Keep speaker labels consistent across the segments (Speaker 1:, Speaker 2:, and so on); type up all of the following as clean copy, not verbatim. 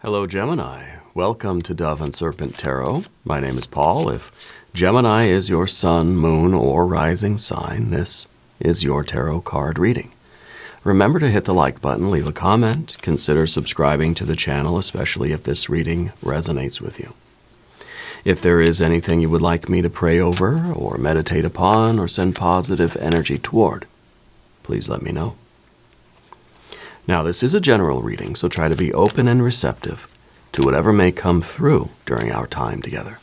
Speaker 1: Hello, Gemini. Welcome to Dove and Serpent Tarot. My name is Paul. If Gemini is your sun, moon, or rising sign, this is your tarot card reading. Remember to hit the like button, leave a comment, consider subscribing to the channel, especially if this reading resonates with you. If there is anything you would like me to pray over, or meditate upon, or send positive energy toward, please let me know. Now, this is a general reading, so try to be open and receptive to whatever may come through during our time together.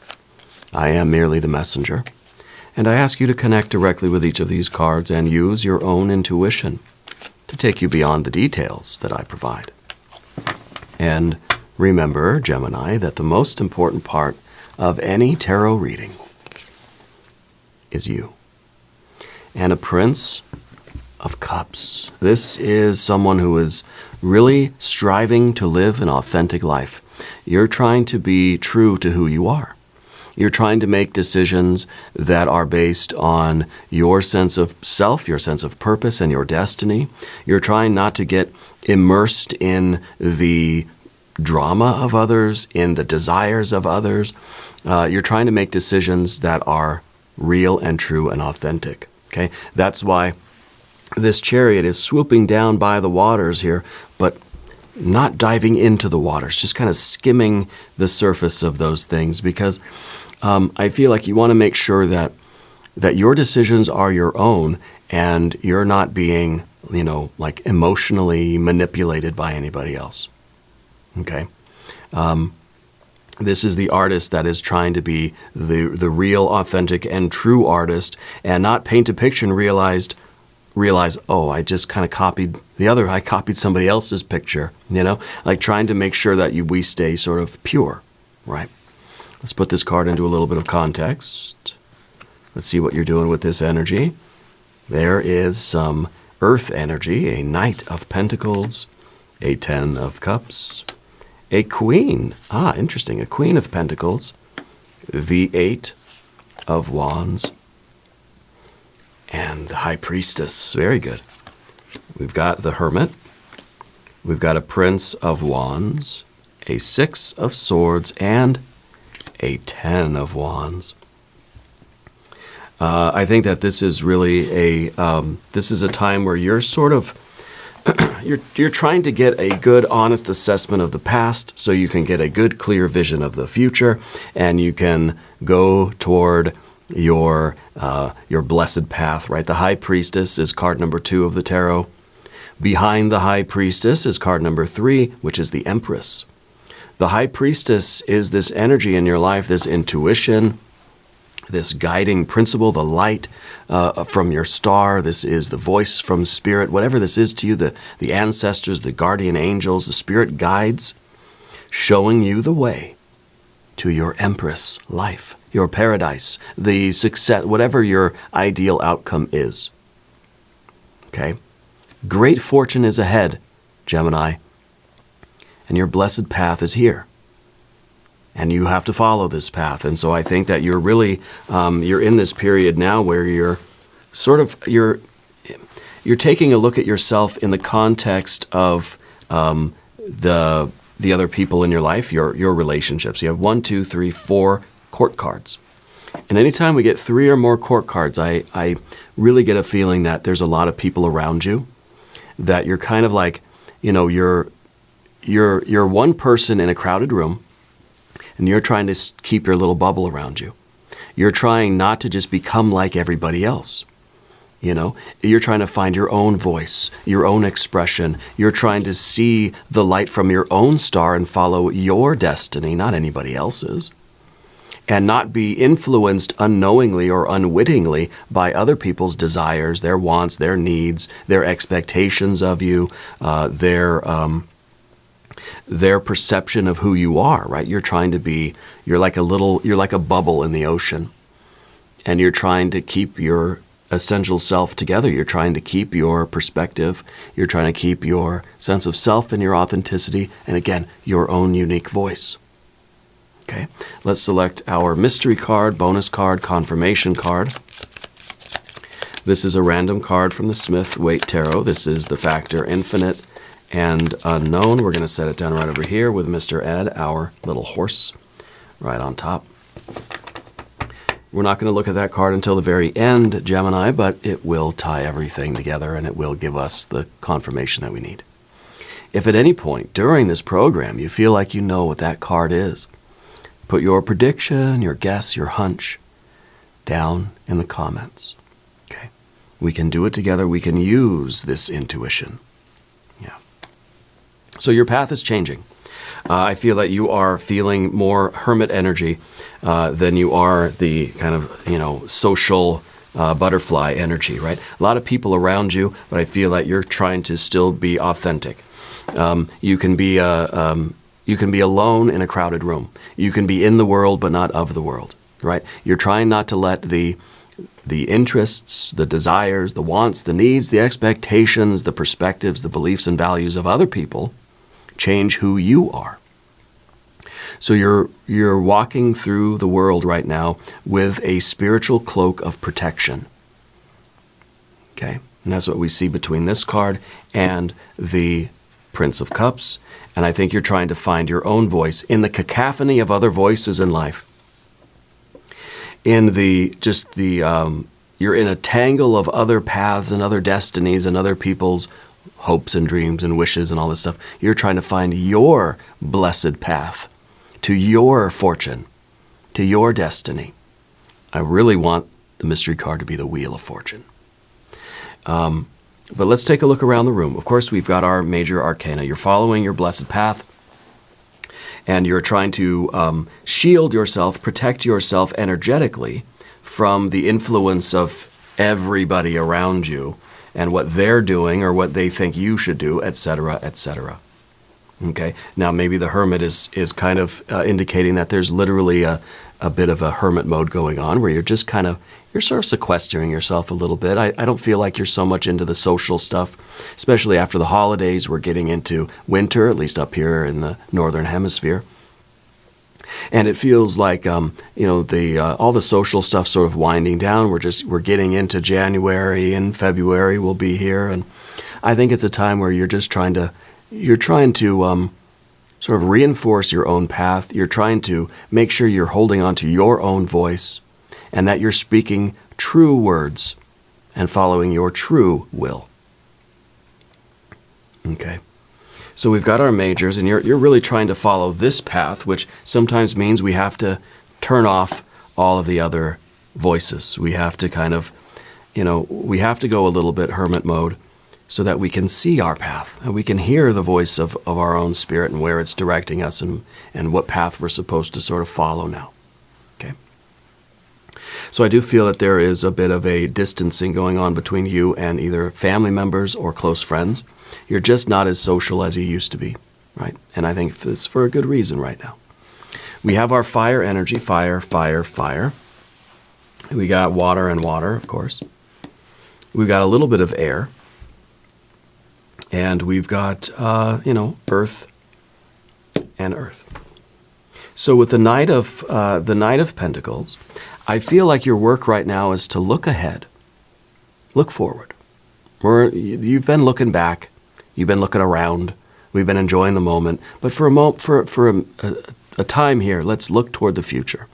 Speaker 1: I am merely the messenger, and I ask you to connect directly with each of these cards and use your own intuition to take you beyond the details that I provide. And remember, Gemini, that the most important part of any tarot reading is you. And a Prince of Cups. This is someone who is really striving to live an authentic life. You're trying to be true to who you are. You're trying to make decisions that are based on your sense of self, your sense of purpose, and your destiny. You're trying not to get immersed in the drama of others, in the desires of others. You're trying to make decisions that are real and true and authentic. Okay? That's why this chariot is swooping down by the waters here, but not diving into the waters, just kind of skimming the surface of those things, because I feel like you want to make sure that your decisions are your own and you're not being, like emotionally manipulated by anybody else. Okay? This is the artist that is trying to be the real, authentic, and true artist, and not paint a picture and realize, oh, I just kind of I copied somebody else's picture, like trying to make sure that we stay sort of pure, right? Let's put this card into a little bit of context. Let's see what you're doing with this energy. There is some earth energy, a Knight of Pentacles, a Ten of Cups, a Queen. Interesting, a Queen of Pentacles, the Eight of Wands, and the High Priestess. Very good. We've got the Hermit. We've got a Prince of Wands, a Six of Swords, and a Ten of Wands. I think that this is really this is a time where you're sort of you're trying to get a good, honest assessment of the past, so you can get a good, clear vision of the future, and you can go toward your blessed path, right? The High Priestess is card number 2 of the tarot. Behind the High Priestess is card number 3, which is the Empress. The High Priestess is this energy in your life, this intuition, this guiding principle, the light from your star. This is the voice from Spirit. Whatever this is to you, the ancestors, the guardian angels, the Spirit guides, showing you the way to your Empress life, your paradise, the success, whatever your ideal outcome is. Okay? Great fortune is ahead, Gemini, and your blessed path is here. And you have to follow this path. And so I think that you're really, you're in this period now where you're taking a look at yourself in the context of the other people in your life, your relationships. You have 1, 2, 3, 4 court cards. And anytime we get 3 or more court cards, I really get a feeling that there's a lot of people around you, that you're kind of like, you're one person in a crowded room, and you're trying to keep your little bubble around you. You're trying not to just become like everybody else. You're trying to find your own voice, your own expression. You're trying to see the light from your own star and follow your destiny, not anybody else's. And not be influenced unknowingly or unwittingly by other people's desires, their wants, their needs, their expectations of you, their perception of who you are, right? You're like a bubble in the ocean. And you're trying to keep your essential self together. You're trying to keep your perspective. You're trying to keep your sense of self and your authenticity, and again, your own unique voice. Okay, let's select our mystery card, bonus card, confirmation card. This is a random card from the Smith-Waite Tarot. This is the Factor Infinite and unknown. We're going to set it down right over here with Mr. Ed, our little horse, right on top. We're not going to look at that card until the very end, Gemini, but it will tie everything together and it will give us the confirmation that we need. If at any point during this program you feel like you know what that card is, put your prediction, your guess, your hunch down in the comments. Okay? We can do it together. We can use this intuition. Yeah. So your path is changing. I feel that you are feeling more hermit energy than you are the kind of, social butterfly energy, right? A lot of people around you, but I feel that you're trying to still be authentic. You can be alone in a crowded room. You can be in the world, but not of the world, right? You're trying not to let the interests, the desires, the wants, the needs, the expectations, the perspectives, the beliefs and values of other people change who you are. So you're walking through the world right now with a spiritual cloak of protection. Okay? And that's what we see between this card and the Prince of Cups. And I think you're trying to find your own voice in the cacophony of other voices in life. In you're in a tangle of other paths and other destinies and other people's hopes and dreams and wishes and all this stuff. You're trying to find your blessed path to your fortune, to your destiny. I really want the mystery card to be the Wheel of Fortune. But let's take a look around the room. Of course, we've got our major arcana. You're following your blessed path, and you're trying to shield yourself, protect yourself energetically from the influence of everybody around you and what they're doing or what they think you should do, etc., etc. Okay? Now, maybe the Hermit is kind of indicating that there's literally a bit of a hermit mode going on where you're just kind of, you're sort of sequestering yourself a little bit. I don't feel like you're so much into the social stuff, especially after the holidays. We're getting into winter, at least up here in the northern hemisphere. And it feels like, all the social stuff sort of winding down. We're getting into January and February will be here. And I think it's a time where you're trying to sort of reinforce your own path. You're trying to make sure you're holding on to your own voice and that you're speaking true words and following your true will. Okay. So we've got our majors, and you're really trying to follow this path, which sometimes means we have to turn off all of the other voices. We have to kind of, we have to go a little bit hermit mode so that we can see our path and we can hear the voice of our own spirit and where it's directing us and what path we're supposed to sort of follow now. Okay. So I do feel that there is a bit of a distancing going on between you and either family members or close friends. You're just not as social as you used to be, right? And I think it's for a good reason right now. We have our fire energy, fire, fire, fire. We got water and water, of course. We've got a little bit of air. And we've got, earth and earth. So with the Knight of Pentacles, I feel like your work right now is to look ahead, look forward. You've been looking back, you've been looking around, we've been enjoying the moment, but for a time here, let's look toward the future.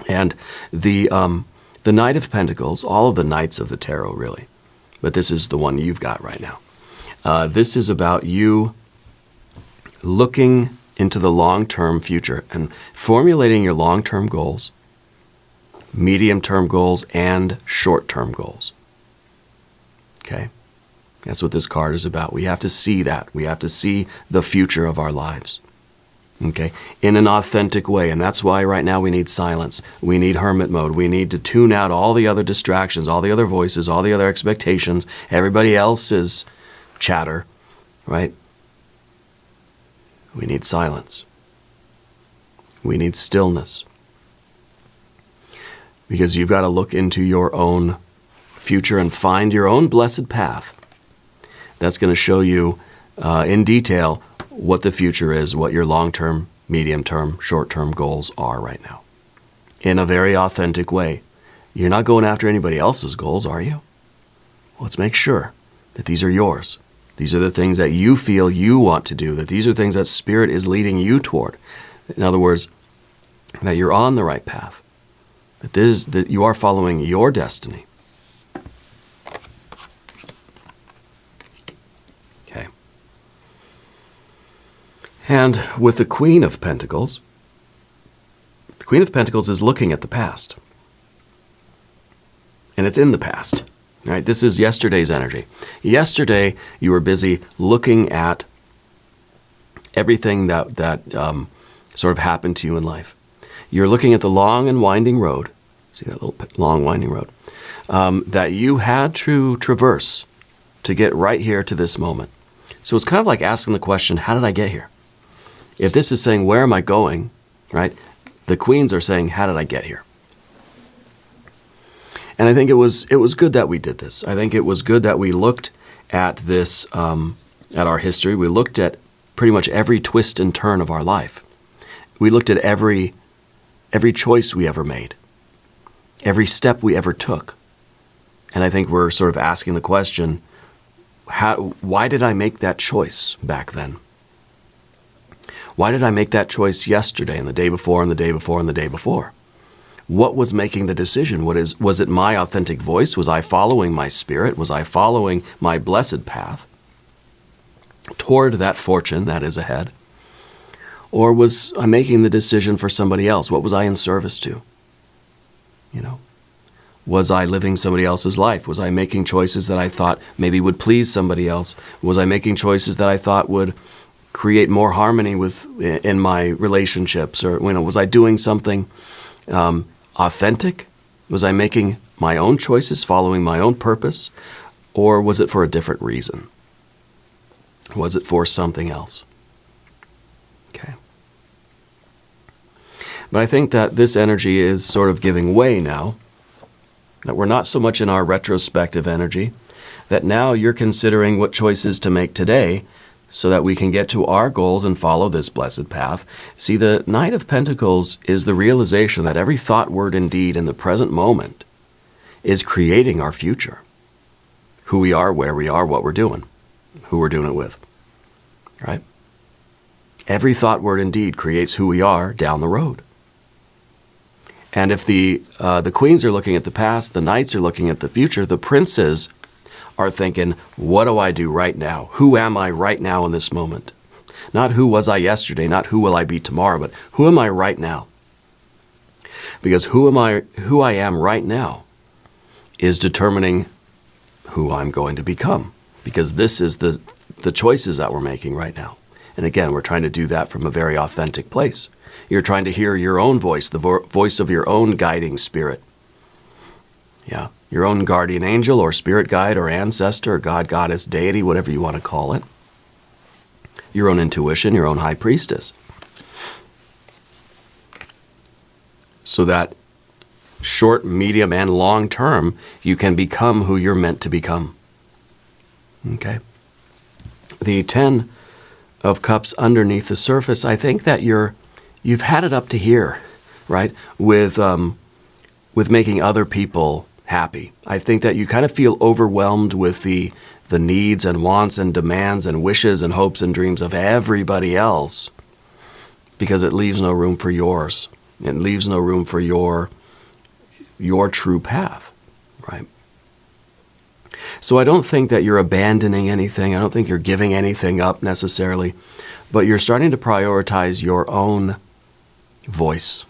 Speaker 1: And the Knight of Pentacles, all of the Knights of the Tarot, really, but this is the one you've got right now. This is about you looking into the long-term future and formulating your long-term goals, medium-term goals, and short-term goals. Okay? That's what this card is about. We have to see that. We have to see the future of our lives. Okay? In an authentic way. And that's why right now we need silence. We need hermit mode. We need to tune out all the other distractions, all the other voices, all the other expectations, everybody else's chatter, right? We need silence. We need stillness. Because you've got to look into your own future and find your own blessed path. That's going to show you in detail what the future is, what your long-term, medium-term, short-term goals are right now. In a very authentic way. You're not going after anybody else's goals, are you? Well, let's make sure that these are yours. These are the things that you feel you want to do, that these are things that Spirit is leading you toward. In other words, that you're on the right path, that you are following your destiny. Okay. And with the Queen of Pentacles is looking at the past. And it's in the past. All right, this is yesterday's energy. Yesterday, you were busy looking at everything that sort of happened to you in life. You're looking at the long and winding road. See that little long winding road? That you had to traverse to get right here to this moment. So it's kind of like asking the question, how did I get here? If this is saying, where am I going, right? The queens are saying, how did I get here? And I think it was good that we did this. I think it was good that we looked at this, at our history. We looked at pretty much every twist and turn of our life. We looked at every choice we ever made, every step we ever took. And I think we're sort of asking the question, why did I make that choice back then? Why did I make that choice yesterday and the day before and the day before and the day before? What was making the decision? Was it my authentic voice? Was I following my spirit? Was I following my blessed path toward that fortune that is ahead? Or was I making the decision for somebody else? What was I in service to? Was I living somebody else's life? Was I making choices that I thought maybe would please somebody else? Was I making choices that I thought would create more harmony in my relationships? Or was I doing something authentic? Was I making my own choices, following my own purpose? Or was it for a different reason? Was it for something else? Okay. But I think that this energy is sort of giving way now, that we're not so much in our retrospective energy, that now you're considering what choices to make today so that we can get to our goals and follow this blessed path. See, the Knight of Pentacles is the realization that every thought, word, and deed in the present moment is creating our future. Who we are, where we are, what we're doing, who we're doing it with, right? Every thought, word, and deed creates who we are down the road. And if the queens are looking at the past, the knights are looking at the future, the princes are thinking, what do I do right now? Who am I right now in this moment? Not who was I yesterday, not who will I be tomorrow, but who am I right now? Because who I am right now is determining who I'm going to become. Because this is the choices that we're making right now. And again, we're trying to do that from a very authentic place. You're trying to hear your own voice, the voice of your own guiding spirit. Yeah. Your own guardian angel or spirit guide or ancestor or God, goddess, deity, whatever you want to call it. Your own intuition, your own high priestess. So that short, medium, and long term, you can become who you're meant to become. Okay? The 10 of Cups underneath the surface, I think that you've had it up to here, right? With making other people happy. I think that you kind of feel overwhelmed with the needs and wants and demands and wishes and hopes and dreams of everybody else because it leaves no room for yours. It leaves no room for your true path, right? So I don't think that you're abandoning anything. I don't think you're giving anything up necessarily, but you're starting to prioritize your own voice,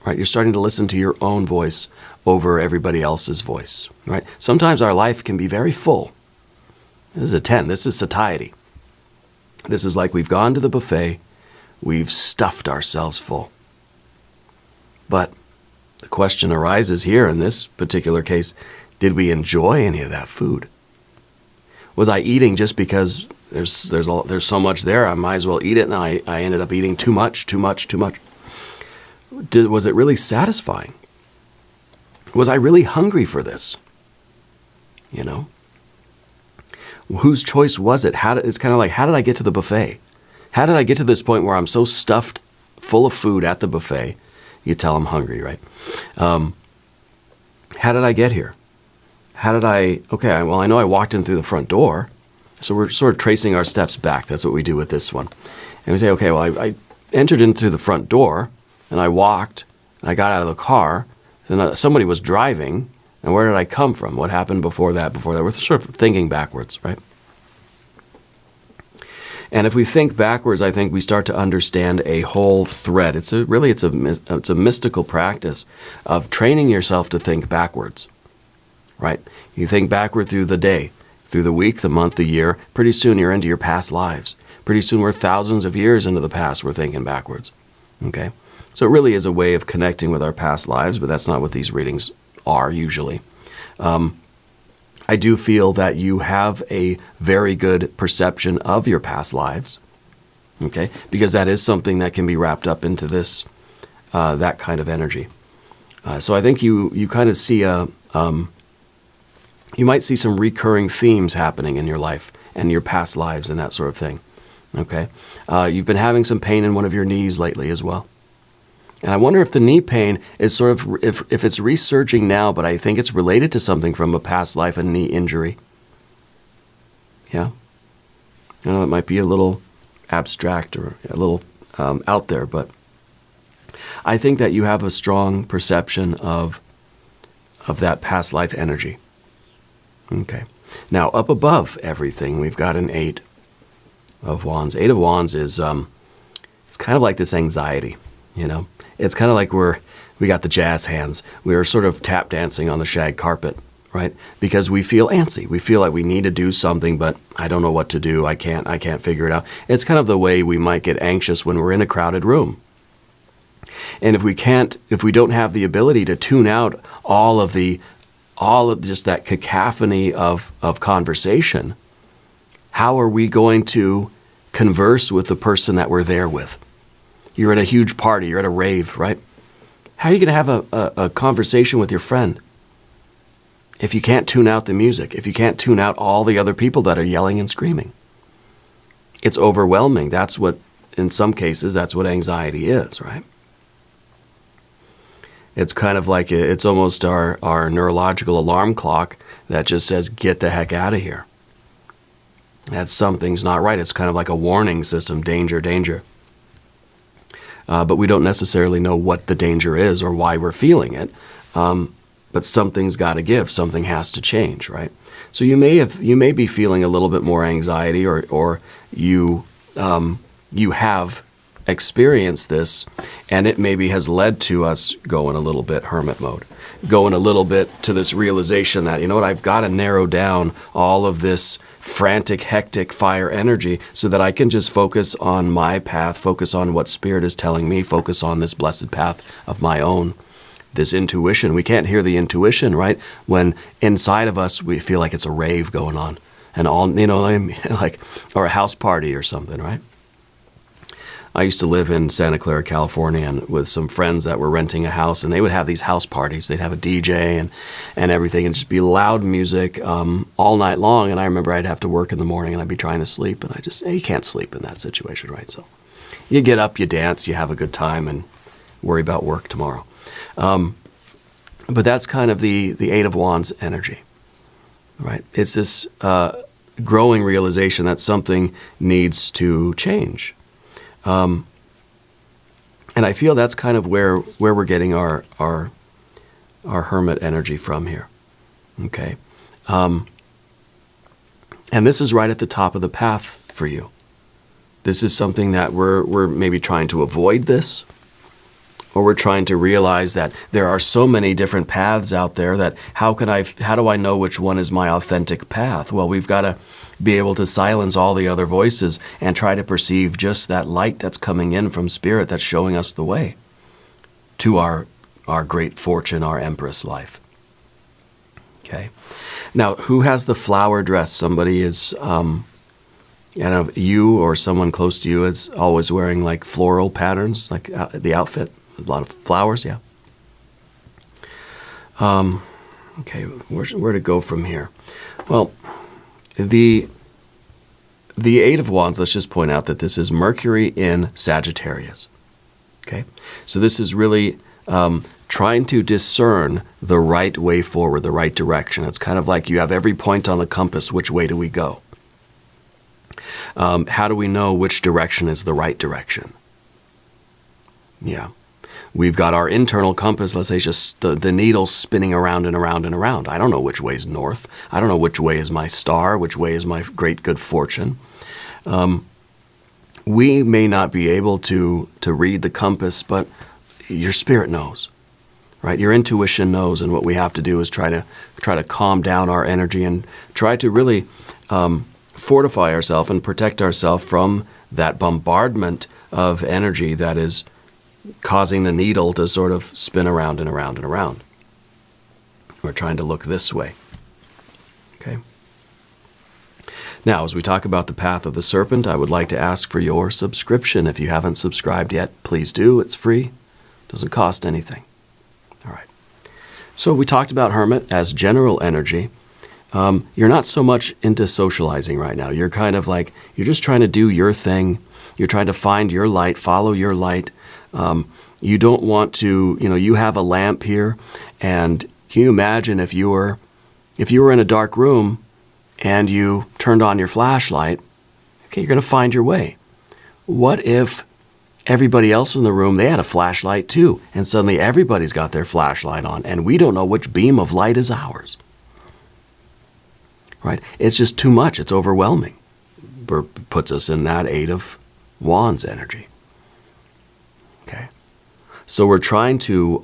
Speaker 1: right? You're starting to listen to your own voice over everybody else's voice, right? Sometimes our life can be very full. This is a 10. This is satiety. This is like we've gone to the buffet. We've stuffed ourselves full. But the question arises here in this particular case, did we enjoy any of that food? Was I eating just because there's so much there, I might as well eat it, and I ended up eating too much? Was it really satisfying? Was I really hungry for this? Whose choice was it? It's kind of like, how did I get to the buffet? How did I get to this point where I'm so stuffed full of food at the buffet? You tell I'm hungry, right? How did I get here? Okay, well, I know I walked in through the front door. So we're sort of tracing our steps back. That's what we do with this one. And we say, okay, well, I entered into the front door, and I walked, and I got out of the car, then somebody was driving, and where did I come from? What happened before that? We're sort of thinking backwards, right? And if we think backwards, I think we start to understand a whole thread. It's a mystical practice of training yourself to think backwards, right? You think backward through the day, through the week, the month, the year. Pretty soon you're into your past lives. Pretty soon we're thousands of years into the past. We're thinking backwards, okay? So it really is a way of connecting with our past lives, but that's not what these readings are usually. I do feel that you have a very good perception of your past lives, okay? Because that is something that can be wrapped up into this, that kind of energy. So I think you kind of see you might see some recurring themes happening in your life and your past lives and that sort of thing, okay? You've been having some pain in one of your knees lately as well. And I wonder if the knee pain is sort of, if it's resurging now, but I think it's related to something from a past life, a knee injury. Yeah? I know it might be a little abstract or a little out there, but I think that you have a strong perception of that past life energy. Okay. Now, up above everything, we've got an 8 of Wands. 8 of Wands is, it's kind of like this anxiety, you know? It's kind of like we got the jazz hands. We are sort of tap dancing on the shag carpet, right? Because we feel antsy. We feel like we need to do something, but I don't know what to do. I can't figure it out. It's kind of the way we might get anxious when we're in a crowded room. And if we don't have the ability to tune out all of just that cacophony of conversation, how are we going to converse with the person that we're there with? You're at a huge party, you're at a rave, right? How are you going to have a conversation with your friend if you can't tune out the music, if you can't tune out all the other people that are yelling and screaming? It's overwhelming. That's what, in some cases, that's what anxiety is, right? It's kind of like, it's almost our neurological alarm clock that just says, get the heck out of here. That something's not right. It's kind of like a warning system, danger, danger. But we don't necessarily know what the danger is or why we're feeling it. But something's got to give. Something has to change, right? So you may be feeling a little bit more anxiety, or you have experienced this, and it maybe has led to us going a little bit hermit mode, going a little bit to this realization that, you know what, I've got to narrow down all of this frantic, hectic fire energy so that I can just focus on my path, focus on what Spirit is telling me, focus on this blessed path of my own, this intuition. We can't hear the intuition, right? When inside of us, we feel like it's a rave going on, and all, you know, like, or a house party or something, right? I used to live in Santa Clara, California, and with some friends that were renting a house, and they would have these house parties. They'd have a DJ and everything, and just be loud music all night long. And I remember I'd have to work in the morning, and I'd be trying to sleep, and you can't sleep in that situation, right? So you get up, you dance, you have a good time, and worry about work tomorrow. But that's kind of the 8 of Wands energy, right? It's this growing realization that something needs to change. And I feel that's kind of where we're getting our hermit energy from here. Okay. And this is right at the top of the path for you. This is something that we're maybe trying to avoid this, or we're trying to realize that there are so many different paths out there that how do I know which one is my authentic path? Well, we've got to be able to silence all the other voices and try to perceive just that light that's coming in from Spirit that's showing us the way to our great fortune, our Empress life. Okay. Now, who has the flower dress? Somebody is, you or someone close to you is always wearing like floral patterns, like the outfit, a lot of flowers, yeah. Okay, where to go from here? Well, the 8 of Wands, let's just point out that this is Mercury in Sagittarius. Okay, so this is really trying to discern the right way forward, the right direction. It's kind of like you have every point on the compass, which way do we go? How do we know which direction is the right direction? Yeah. We've got our internal compass, let's say just the needle spinning around and around and around. I don't know which way is north. I don't know which way is my star, which way is my great good fortune. We may not be able to read the compass, but your spirit knows, right? Your intuition knows, and what we have to do is try to calm down our energy and try to really fortify ourselves and protect ourselves from that bombardment of energy that is causing the needle to sort of spin around and around and around. We're trying to look this way. Okay. Now, as we talk about the path of the serpent, I would like to ask for your subscription. If you haven't subscribed yet, please do. It's free. Doesn't cost anything. All right. So we talked about Hermit as general energy. You're not so much into socializing right now. You're kind of like, you're just trying to do your thing. You're trying to find your light, follow your light. You don't want to, you have a lamp here, and can you imagine if you were in a dark room and you turned on your flashlight? Okay, you're going to find your way. What if everybody else in the room, they had a flashlight too, and suddenly everybody's got their flashlight on, and we don't know which beam of light is ours? Right? It's just too much. It's overwhelming. Puts us in that Eight of Wands energy. Okay, so we're trying to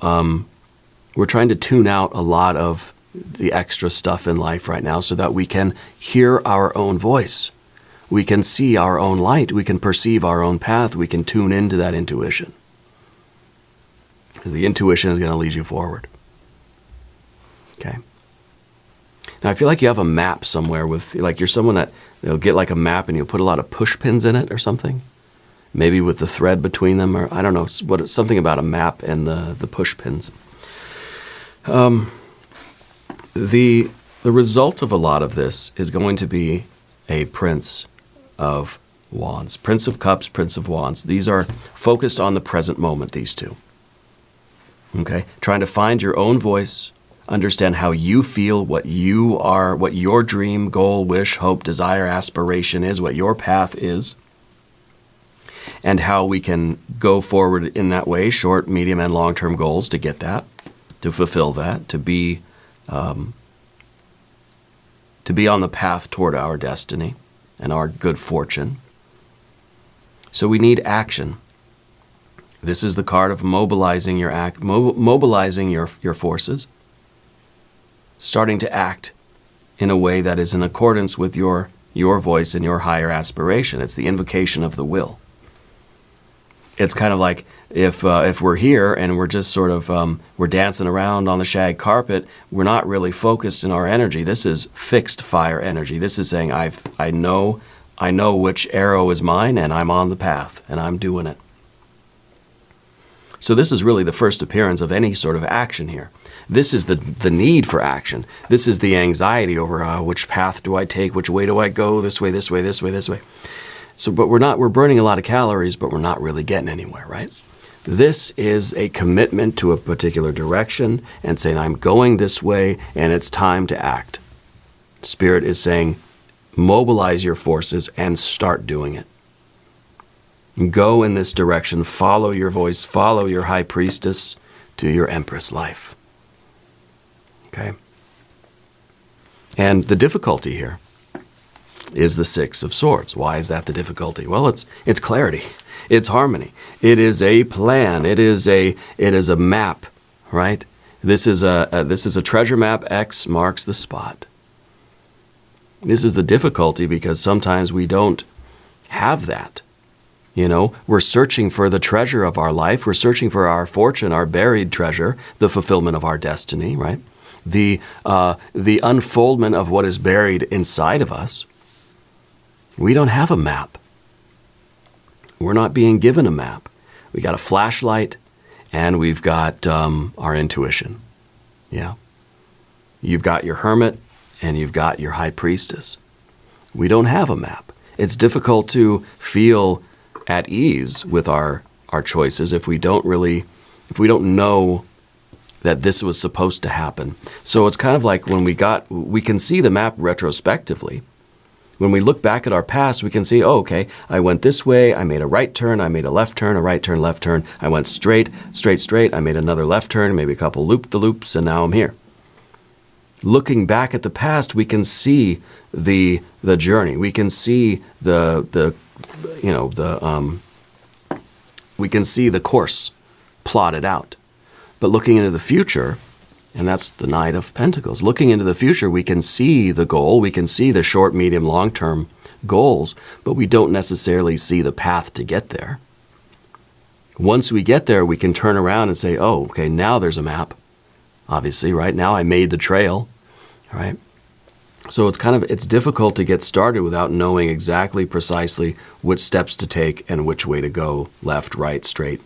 Speaker 1: tune out a lot of the extra stuff in life right now so that we can hear our own voice. We can see our own light. We can perceive our own path. We can tune into that intuition. Because the intuition is going to lead you forward. Okay. Now, I feel like you have a map somewhere with, like you're someone that, you'll get like a map and you'll put a lot of push pins in it or something. Maybe with the thread between them, or I don't know, something about a map and the push pins. The result of a lot of this is going to be a Prince of Wands. Prince of Cups, Prince of Wands. These are focused on the present moment, these two. Okay? Trying to find your own voice, understand how you feel, what you are, what your dream, goal, wish, hope, desire, aspiration is, what your path is, and how we can go forward in that way, short, medium, and long-term goals to get that, to fulfill that, to be on the path toward our destiny and our good fortune. So we need action. This is the card of mobilizing mobilizing your forces, starting to act in a way that is in accordance with your voice and your higher aspiration. It's the invocation of the will. It's kind of like if we're here and we're just sort of, we're dancing around on the shag carpet, we're not really focused in our energy. This is fixed fire energy. This is saying, I know which arrow is mine, and I'm on the path, and I'm doing it. So this is really the first appearance of any sort of action here. This is the need for action. This is the anxiety over which path do I take, which way do I go, this way, this way, this way, this way. So, but we're burning a lot of calories, but we're not really getting anywhere, right? This is a commitment to a particular direction and saying, I'm going this way and it's time to act. Spirit is saying, mobilize your forces and start doing it. Go in this direction, follow your voice, follow your high priestess to your empress life. Okay? And the difficulty here is the Six of Swords. Why is that the difficulty? Well, it's clarity. It's harmony. It is a plan. It is a map, right? This is a treasure map. X marks the spot. This is the difficulty because sometimes we don't have that. We're searching for the treasure of our life. We're searching for our fortune, our buried treasure, the fulfillment of our destiny, right? The unfoldment of what is buried inside of us. We don't have a map. We're not being given a map. We got a flashlight, and we've got our intuition. Yeah. You've got your hermit, and you've got your high priestess. We don't have a map. It's difficult to feel at ease with our choices if we don't know that this was supposed to happen. So it's kind of like when we can see the map retrospectively, When we look back at our past, we can see, oh, okay, I went this way, I made a right turn, I made a left turn, a right turn, left turn. I went straight, straight, straight. I made another left turn, maybe a couple loop-the-loops, and now I'm here. Looking back at the past, we can see the journey. We can see we can see the course plotted out. But looking into the future, and that's the Knight of Pentacles. Looking into the future, we can see the goal, we can see the short, medium, long-term goals, but we don't necessarily see the path to get there. Once we get there, we can turn around and say, oh, okay, now there's a map. Obviously, right now I made the trail, right? So it's difficult to get started without knowing exactly, precisely which steps to take and which way to go, left, right, straight,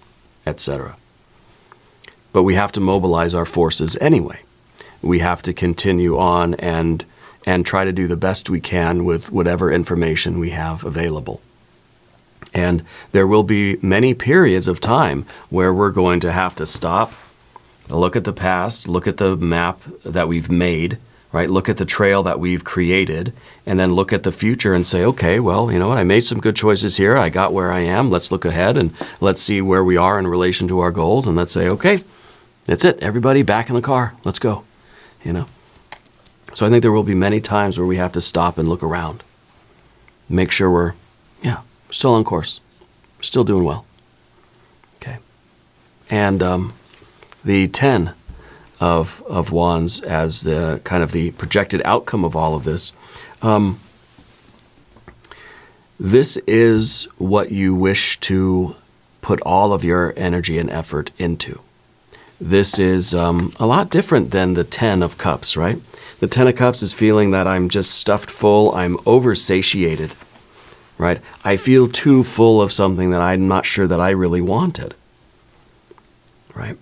Speaker 1: etc. But we have to mobilize our forces anyway. We have to continue on and try to do the best we can with whatever information we have available. And there will be many periods of time where we're going to have to stop, look at the past, look at the map that we've made, right? Look at the trail that we've created, and then look at the future and say, okay, well, you know what? I made some good choices here. I got where I am. Let's look ahead and let's see where we are in relation to our goals. And let's say, okay, that's it. Everybody back in the car. Let's go. So I think there will be many times where we have to stop and look around. Make sure we're still on course. We're still doing well. Okay. And the 10 of Wands as the kind of the projected outcome of all of this. This is what you wish to put all of your energy and effort into. This is a lot different than the 10 of Cups, right? The 10 of Cups is feeling that I'm just stuffed full, I'm oversatiated, right? I feel too full of something that I'm not sure that I really wanted, right?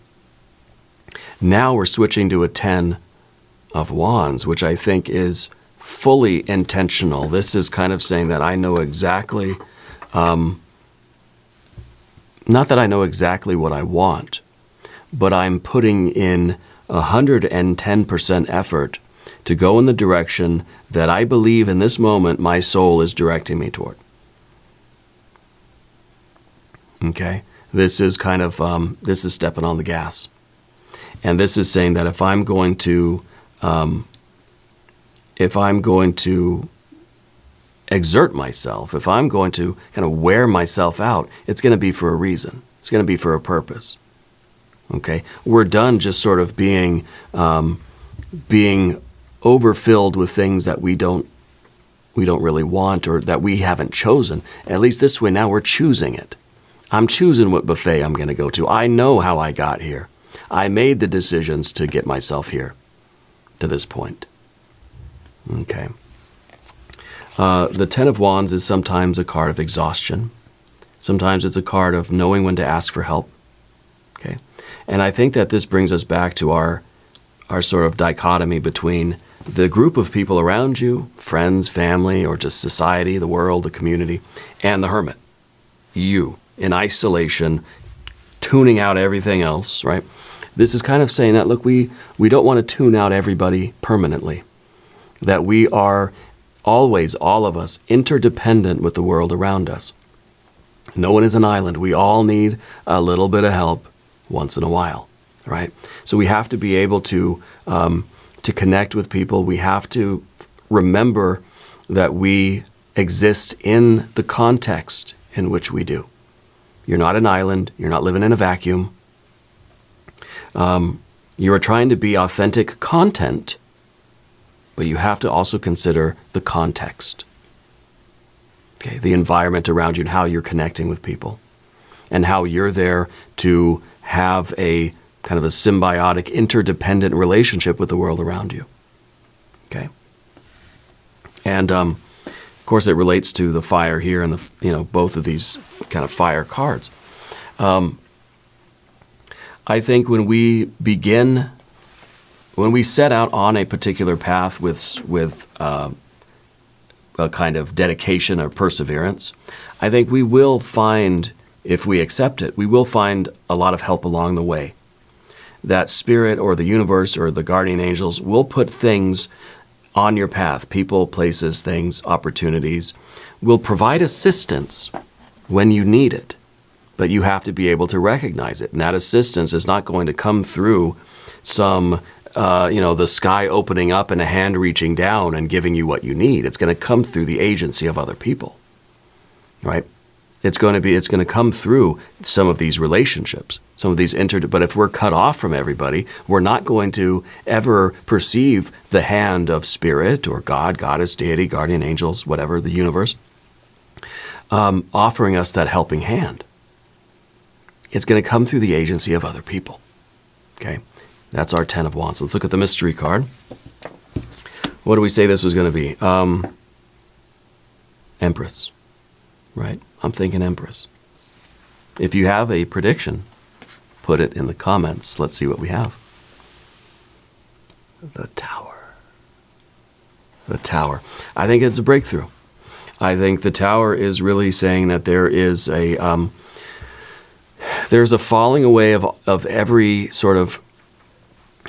Speaker 1: Now we're switching to a 10 of Wands, which I think is fully intentional. This is kind of saying that I know exactly, not that I know exactly what I want, but I'm putting in 110% effort to go in the direction that I believe in this moment my soul is directing me toward. Okay? This is kind of, this is stepping on the gas. And this is saying that if I'm going to exert myself, if I'm going to kind of wear myself out, it's going to be for a reason. It's going to be for a purpose. Okay, we're done just sort of being overfilled with things that we don't really want or that we haven't chosen. At least this way now we're choosing it. I'm choosing what buffet I'm going to go to. I know how I got here. I made the decisions to get myself here to this point. Okay. The 10 of Wands is sometimes a card of exhaustion. Sometimes it's a card of knowing when to ask for help. Okay. And I think that this brings us back to our sort of dichotomy between the group of people around you, friends, family, or just society, the world, the community, and the hermit. You, in isolation, tuning out everything else, right? This is kind of saying that, look, we don't want to tune out everybody permanently. That we are always, all of us, interdependent with the world around us. No one is an island. We all need a little bit of help once in a while, right? So we have to be able to connect with people. We have to remember that we exist in the context in which we do. You're not an island. You're not living in a vacuum. You are trying to be authentic content, but you have to also consider the context. Okay, the environment around you and how you're connecting with people and how you're there to have a kind of a symbiotic, interdependent relationship with the world around you. Okay? And, of course, it relates to the fire here and both of these kind of fire cards. I think when we set out on a particular path with a kind of dedication or perseverance, I think we will find, if we accept it, we will find a lot of help along the way. That spirit or the universe or the guardian angels will put things on your path, people, places, things, opportunities, will provide assistance when you need it. But you have to be able to recognize it. And that assistance is not going to come through some, the sky opening up and a hand reaching down and giving you what you need. It's going to come through the agency of other people, right? It's going to come through some of these relationships, some of these but if we're cut off from everybody, we're not going to ever perceive the hand of spirit or God, goddess, deity, guardian angels, whatever, the universe, offering us that helping hand. It's going to come through the agency of other people. Okay? That's our 10 of Wands. Let's look at the mystery card. What do we say this was going to be? Empress. Right? I'm thinking Empress. If you have a prediction, put it in the comments. Let's see what we have. The Tower. The Tower. I think it's a breakthrough. I think the Tower is really saying that there is there's a falling away of every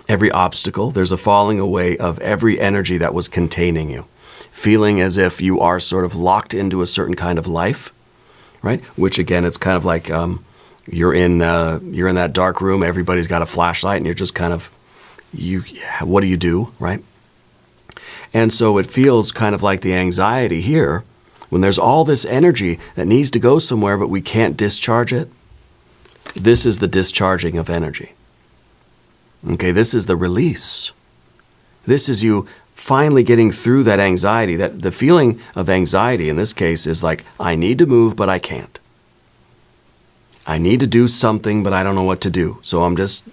Speaker 1: every obstacle. There's a falling away of every energy that was containing you. Feeling as if you are sort of locked into a certain kind of life, right? Which again, it's kind of like you're in that dark room. Everybody's got a flashlight, and you're just kind of what do you do, right? And so it feels kind of like the anxiety here when there's all this energy that needs to go somewhere, but we can't discharge it. This is the discharging of energy. Okay, this is the release. This is you finally getting through that anxiety. That the feeling of anxiety in this case is like, I need to move, but I can't. I need to do something, but I don't know what to do. So I'm just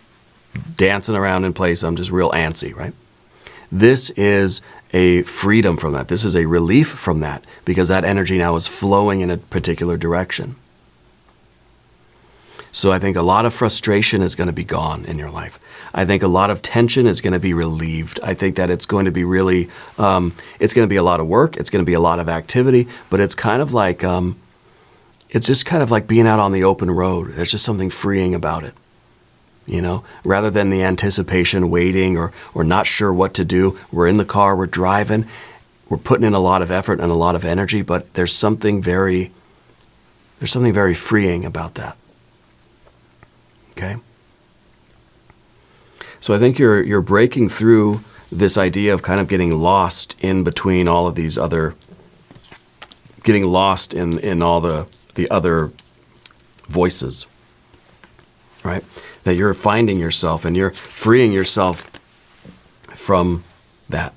Speaker 1: dancing around in place. I'm just real antsy, right? This is a freedom from that. This is a relief from that because that energy now is flowing in a particular direction. So I think a lot of frustration is going to be gone in your life. I think a lot of tension is going to be relieved. I think that it's going to be really, it's going to be a lot of work. It's going to be a lot of activity, but it's kind of like, it's just kind of like being out on the open road. There's just something freeing about it, rather than the anticipation, waiting or not sure what to do. We're in the car, we're driving, we're putting in a lot of effort and a lot of energy, but there's something very freeing about that. Okay? So I think you're breaking through this idea of kind of getting lost in between all of these other, getting lost in all the other voices, right? That you're finding yourself and you're freeing yourself from that.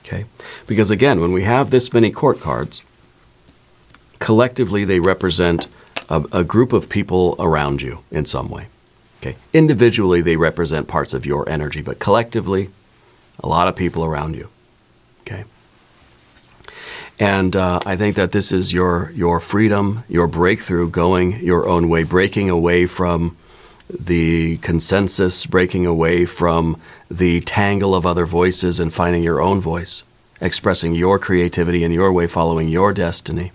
Speaker 1: Okay? Because again, when we have this many court cards, collectively they represent a group of people around you in some way. Okay. Individually, they represent parts of your energy, but collectively, a lot of people around you. Okay. And I think that this is your freedom, your breakthrough, going your own way, breaking away from the consensus, breaking away from the tangle of other voices and finding your own voice, expressing your creativity in your way, following your destiny.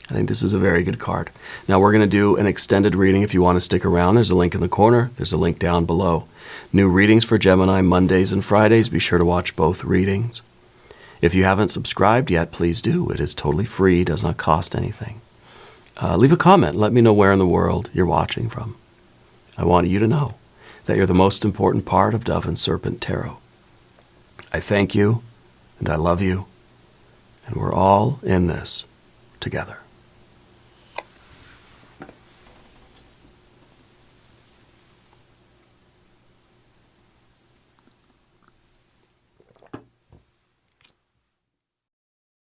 Speaker 1: I think this is a very good card. Now we're going to do an extended reading. If you want to stick around, there's a link in the corner. There's a link down below. New readings for Gemini Mondays and Fridays. Be sure to watch both readings. If you haven't subscribed yet, please do. It is totally free, does not cost anything. Leave a comment. Let me know where in the world you're watching from. I want you to know that you're the most important part of Dove and Serpent Tarot. I thank you, and I love you, and we're all in this together.